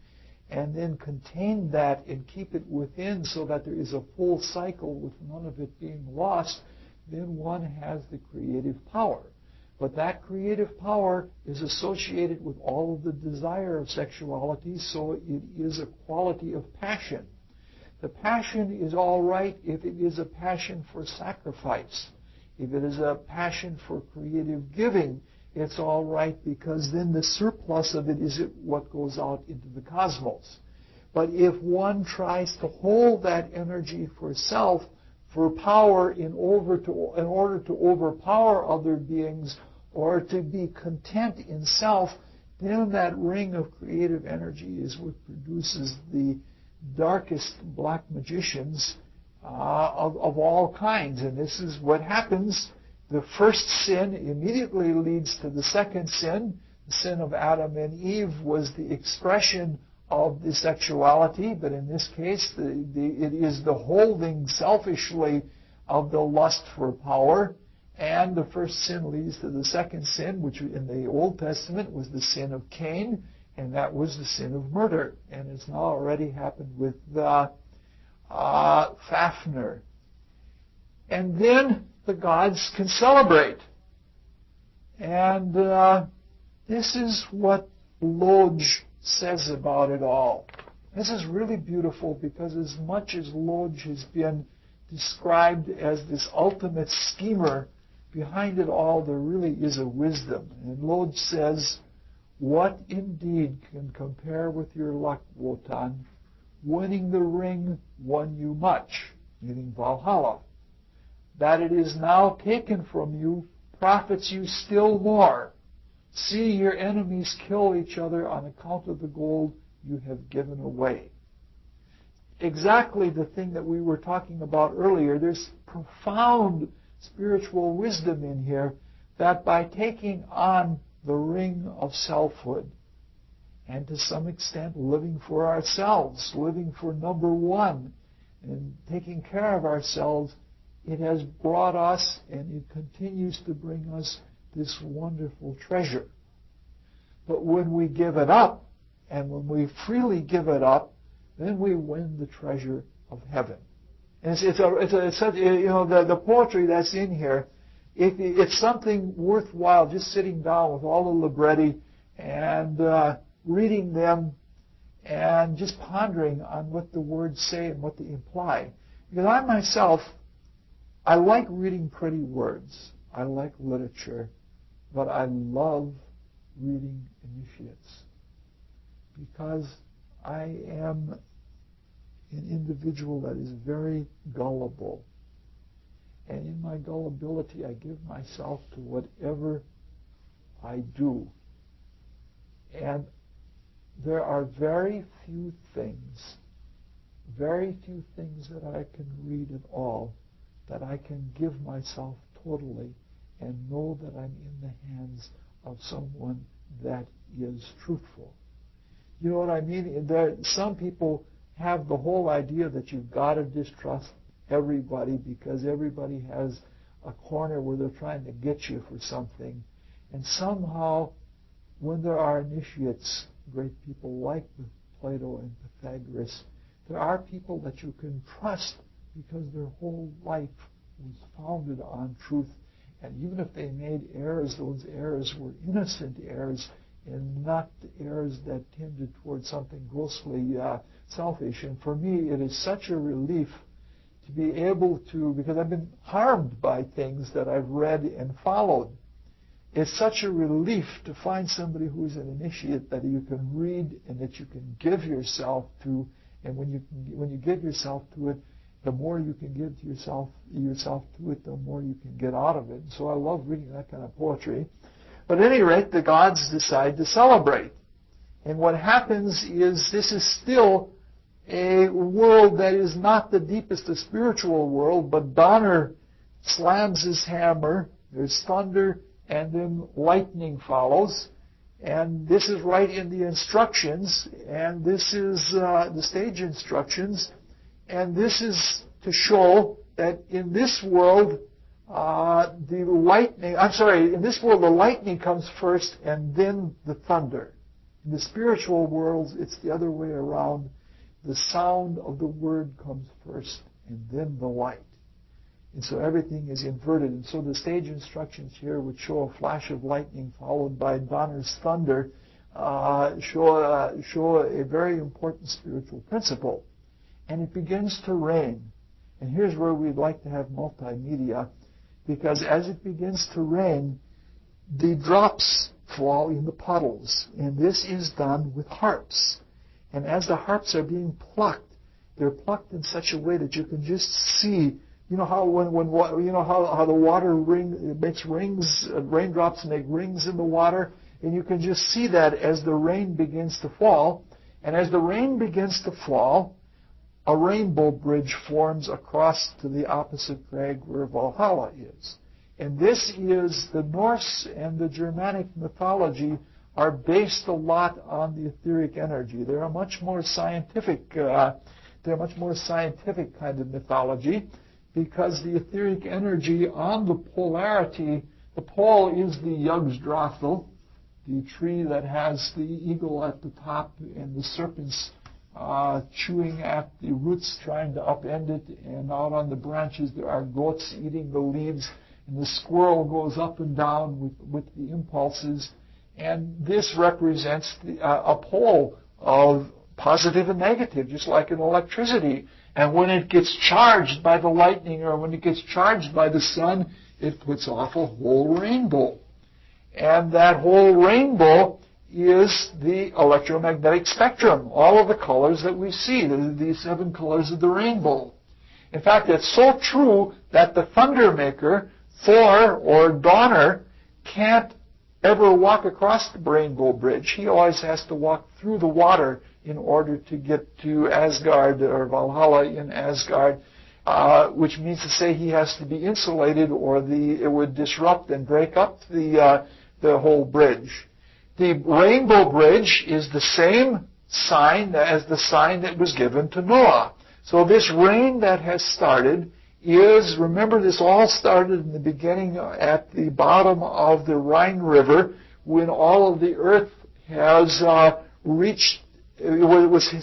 and then contain that and keep it within so that there is a full cycle with none of it being lost, then one has the creative power. But that creative power is associated with all of the desire of sexuality, so it is a quality of passion. The passion is all right if it is a passion for sacrifice. If it is a passion for creative giving, it's all right because then the surplus of it is what goes out into the cosmos. But if one tries to hold that energy for self, for power in order to overpower other beings or to be content in self, then that ring of creative energy is what produces the darkest black magicians of all kinds. And this is what happens. The first sin immediately leads to the second sin. The sin of Adam and Eve was the expression of the sexuality, but in this case, it is the holding selfishly of the lust for power. And the first sin leads to the second sin, which in the Old Testament was the sin of Cain, and that was the sin of murder. And it's now already happened with Fafnir. And then the gods can celebrate. And this is what Lodge says about it all. This is really beautiful because as much as Lodge has been described as this ultimate schemer, behind it all there really is a wisdom. And Lodge says, "What indeed can compare with your luck, Wotan? Winning the ring won you much," meaning Valhalla. "That it is now taken from you profits you still more. See your enemies kill each other on account of the gold you have given away." Exactly the thing that we were talking about earlier. There's profound spiritual wisdom in here that by taking on the ring of selfhood, and to some extent living for ourselves, living for number one, and taking care of ourselves, it has brought us, and it continues to bring us, this wonderful treasure. But when we give it up, and when we freely give it up, then we win the treasure of heaven. And it's such, the poetry that's in here, it's something worthwhile just sitting down with all the libretti and reading them and just pondering on what the words say and what they imply. Because I myself, I like reading pretty words. I like literature. But I love reading initiates. Because I am an individual that is very gullible. And in my gullibility, I give myself to whatever I do. And there are very few things that I can read at all, that I can give myself totally and know that I'm in the hands of someone that is truthful. You know what I mean? Some people have the whole idea that you've got to distrust everybody because everybody has a corner where they're trying to get you for something. And somehow, when there are initiates, great people like Plato and Pythagoras, there are people that you can trust because their whole life was founded on truth. And even if they made errors, those errors were innocent errors and not errors that tended towards something grossly selfish. And for me, it is such a relief to be able to, because I've been harmed by things that I've read and followed. It's such a relief to find somebody who's an initiate that you can read and that you can give yourself to And when you give yourself to it, the more you can give to yourself to it, the more you can get out of it. So I love reading that kind of poetry. But at any rate, the gods decide to celebrate. And what happens is this is still a world that is not the deepest of spiritual world, but Donner slams his hammer, there's thunder, and then lightning follows. And this is right in the instructions, and this is the stage instructions, and this is to show that in this world, in this world the lightning comes first and then the thunder. In the spiritual world, it's the other way around. The sound of the word comes first and then the light. And so everything is inverted. And so the stage instructions here would show a flash of lightning followed by Donner's thunder, show a very important spiritual principle. And it begins to rain. And here's where we'd like to have multimedia, because as it begins to rain, the drops fall in the puddles. And this is done with harps. And as the harps are being plucked, they're plucked in such a way that you can just see, you know how how the water makes rings, raindrops make rings in the water, and you can just see that as the rain begins to fall. And as the rain begins to fall, a rainbow bridge forms across to the opposite crag where Valhalla is. And this is the Norse and the Germanic mythology are based a lot on the etheric energy. They're a much more scientific kind of mythology, because the etheric energy on the polarity, the pole is the Yggdrasil, the tree that has the eagle at the top and the serpents chewing at the roots, trying to upend it, and out on the branches there are goats eating the leaves, and the squirrel goes up and down with the impulses. And this represents a pole of positive and negative, just like in electricity. And when it gets charged by the lightning or when it gets charged by the sun, it puts off a whole rainbow. And that whole rainbow is the electromagnetic spectrum, all of the colors that we see, the 7 colors of the rainbow. In fact, it's so true that the thunder maker, Thor or Donner, can't ever walk across the rainbow bridge. He always has to walk through the water in order to get to Asgard or Valhalla in Asgard, which means to say he has to be insulated or it would disrupt and break up the whole bridge. The rainbow bridge is the same sign as the sign that was given to Noah. So this rain that has started is, remember, this all started in the beginning at the bottom of the Rhine River when all of the earth has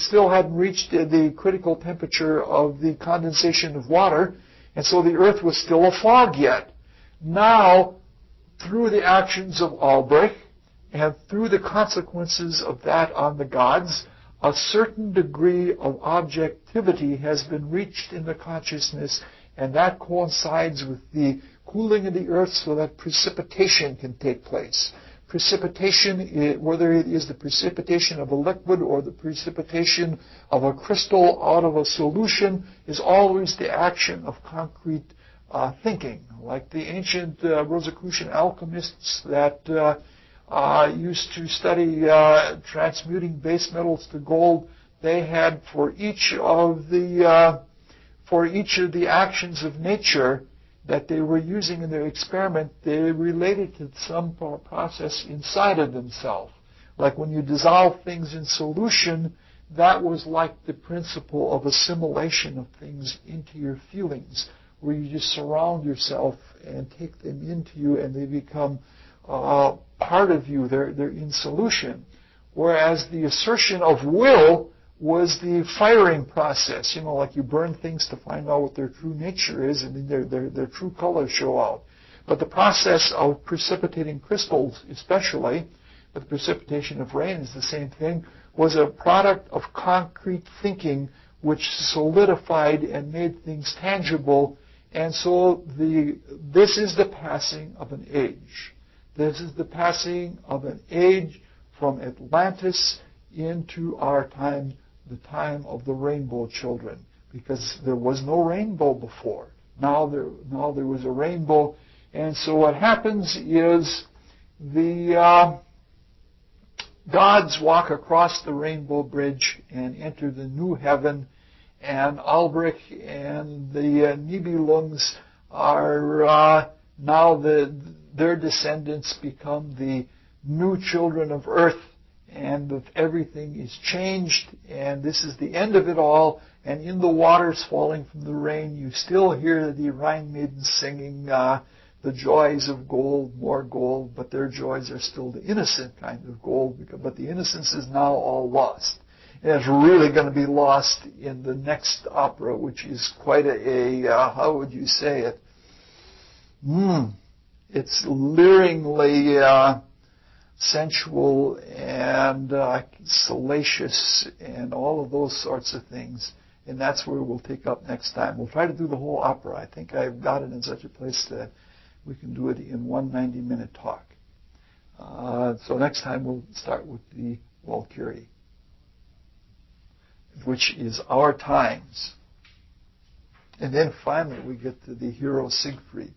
still hadn't reached the critical temperature of the condensation of water, and so the earth was still a fog yet. Now, through the actions of Albrecht and through the consequences of that on the gods, a certain degree of objectivity has been reached in the consciousness, and that coincides with the cooling of the earth so that precipitation can take place. Precipitation, whether it is the precipitation of a liquid or the precipitation of a crystal out of a solution, is always the action of concrete thinking. Like the ancient Rosicrucian alchemists that used to study transmuting base metals to gold, they had for each of the actions of nature that they were using in their experiment, they related to some process inside of themselves. Like when you dissolve things in solution, that was like the principle of assimilation of things into your feelings, where you just surround yourself and take them into you and they become part of you. They're in solution. Whereas the assertion of will was the firing process. Like you burn things to find out what their true nature is, and then their true colors show out. But the process of precipitating crystals, especially, but the precipitation of rain is the same thing, was a product of concrete thinking which solidified and made things tangible. And so this is the passing of an age. This is the passing of an age from Atlantis into our time the time of the rainbow children, because there was no rainbow before. Now there was a rainbow, and so what happens is the gods walk across the rainbow bridge and enter the new heaven, and Alberich and the Nibelungs are now their descendants become the new children of Earth, and everything is changed, and this is the end of it all. And in the waters falling from the rain, you still hear the Rhine maidens singing the joys of gold, more gold, but their joys are still the innocent kind of gold, but the innocence is now all lost. And it's really going to be lost in the next opera, which is quite how would you say it? It's leeringly sensual and salacious and all of those sorts of things. And that's where we'll take up next time. We'll try to do the whole opera. I think I've got it in such a place that we can do it in one 90-minute talk. So next time we'll start with the Walküre, which is our times. And then finally we get to the hero Siegfried.